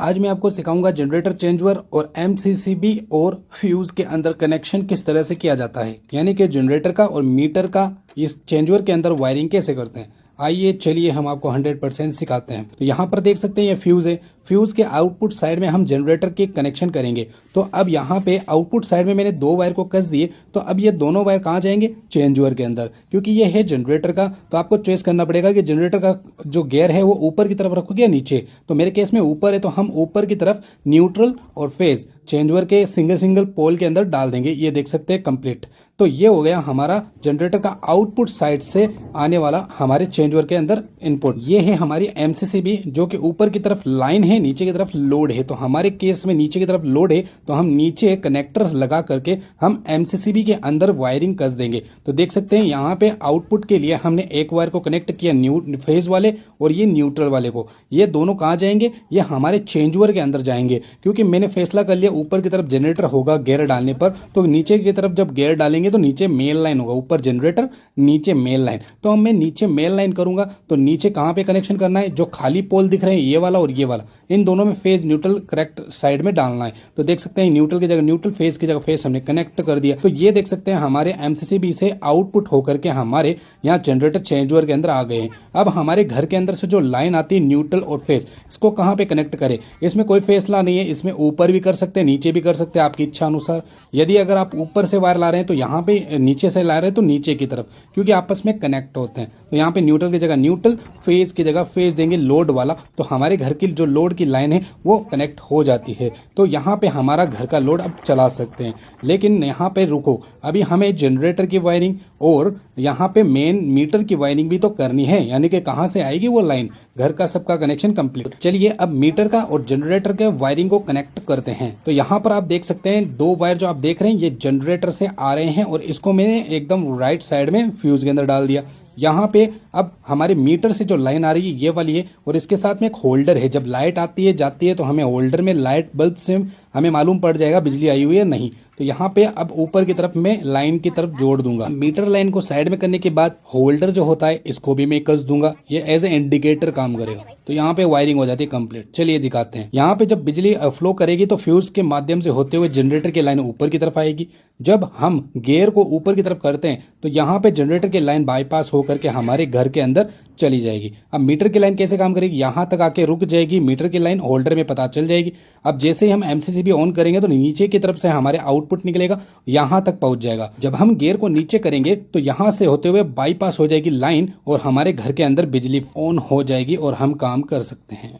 आज मैं आपको सिखाऊंगा जनरेटर चेंजओवर और एमसीसीबी और फ्यूज के अंदर कनेक्शन किस तरह से किया जाता है, यानी कि जनरेटर का और मीटर का इस चेंजओवर के अंदर वायरिंग कैसे करते हैं। आइए चलिए हम आपको 100% सिखाते हैं। तो यहाँ पर देख सकते हैं ये फ्यूज है। फ्यूज के आउटपुट साइड में हम जनरेटर के कनेक्शन करेंगे। तो अब यहाँ पे आउटपुट साइड में मैंने दो वायर को कस दिए, तो अब ये दोनों वायर कहाँ जाएंगे, चेंजओवर के अंदर। क्योंकि ये है जनरेटर का, तो आपको चॉइस करना पड़ेगा कि जनरेटर का जो गियर है वो ऊपर की तरफ रखोगे या नीचे। तो मेरे केस में ऊपर है, तो हम ऊपर की तरफ न्यूट्रल और फेज चेंजओवर के सिंगल सिंगल पोल के अंदर डाल देंगे। ये देख सकते हैं कंप्लीट। तो ये हो गया हमारा जनरेटर का आउटपुट साइड से आने वाला हमारे चेंजओवर के अंदर इनपुट। ये है हमारी एमसीसीबी जो कि ऊपर की तरफ लाइन है, नीचे की तरफ लोड है। तो हमारे केस में नीचे की तरफ लोड है, तो हम नीचे कनेक्टर्स लगा करके हम एमसीसीबी के अंदर वायरिंग कस देंगे। तो देख सकते हैं यहाँ पे आउटपुट के लिए हमने एक वायर को कनेक्ट किया फेज वाले और ये न्यूट्रल वाले को। ये दोनों कहाँ जाएंगे, ये हमारे चेंजओवर के अंदर जाएंगे। क्योंकि मैंने फैसला कर लिया ऊपर की तरफ जनरेटर होगा गियर डालने पर, तो नीचे की तरफ जब गियर डालेंगे तो नीचे मेल लाइन होगा, ऊपर जनरेटर नीचे मेल लाइन। तो हम मैं नीचे मेल लाइन करूंगा, तो नीचे कहां पे कनेक्शन करना है, जो खाली पोल दिख रहे हैं ये वाला और ये वाला, इन दोनों में फेज न्यूट्रल करेक्ट साइड में डालना है। तो देख सकते हैं न्यूट्रल की जगह न्यूट्रल, फेज की जगह फेज हमने कनेक्ट कर दिया। तो ये देख सकते हैं हमारे एमसीसीबी से आउटपुट होकर के हमारे यहाँ जनरेटर चेंजओवर के अंदर आ गए हैं। अब हमारे घर के अंदर से जो लाइन आती है न्यूट्रल और फेज, इसको कहां पे कनेक्ट करें, इसमें कोई फैसला नहीं है। इसमें ऊपर भी कर सकते हैं, नीचे भी कर सकते हैं, आपकी इच्छा अनुसार। यदि अगर आप ऊपर से वायर ला रहे हैं तो यहाँ पे, नीचे से ला रहे हैं तो नीचे की तरफ, क्योंकि आपस में कनेक्ट होते हैं। तो यहाँ पे न्यूट्रल की जगह न्यूट्रल, फेज की जगह फेज देंगे लोड वाला। तो हमारे घर की जो लोड की लाइन है वो कनेक्ट हो जाती है। तो यहाँ पे हमारा घर का लोड अब चला सकते हैं। लेकिन यहाँ पे रुको, अभी हमें जनरेटर की वायरिंग और यहाँ पे मेन मीटर की वायरिंग भी तो करनी है, यानी कि कहाँ से आएगी वो लाइन। घर का सबका कनेक्शन कंप्लीट। चलिए अब मीटर का और जनरेटर के वायरिंग को कनेक्ट करते हैं। तो यहाँ पर आप देख सकते हैं दो वायर जो आप देख रहे हैं ये जनरेटर से आ रहे हैं और इसको मैंने एकदम राइट साइड में फ्यूज के अंदर डाल दिया। यहाँ पे अब हमारे मीटर से जो लाइन आ रही है ये वाली है, और इसके साथ में एक होल्डर है। जब लाइट आती है जाती है तो हमें होल्डर में लाइट बल्ब से हमें मालूम पड़ जाएगा बिजली आई हुई है नहीं। तो यहाँ पे अब ऊपर की तरफ मैं लाइन की तरफ जोड़ दूंगा। मीटर लाइन को साइड में करने के बाद होल्डर जो होता है इसको भी मैं कस दूंगा, ये एज ए इंडिकेटर काम करेगा। तो यहाँ पे वायरिंग हो जाती है कंप्लीट। चलिए दिखाते हैं। यहाँ पे जब बिजली फ्लो करेगी तो फ्यूज के माध्यम से होते हुए जनरेटर की लाइन ऊपर की तरफ आएगी। जब हम गियर को ऊपर की तरफ करते हैं तो यहाँ पे जनरेटर की लाइन बाईपास होकर के हमारे घर के अंदर चली जाएगी। अब मीटर की लाइन कैसे काम करेगी, यहाँ तक आके रुक जाएगी, मीटर की लाइन होल्डर में पता चल जाएगी। अब जैसे ही हम एमसीसीबी ऑन करेंगे तो नीचे की तरफ से हमारे आउटपुट निकलेगा, यहाँ तक पहुंच जाएगा। जब हम गियर को नीचे करेंगे तो यहाँ से होते हुए बाईपास हो जाएगी लाइन और हमारे घर के अंदर बिजली ऑन हो जाएगी और हम काम कर सकते हैं।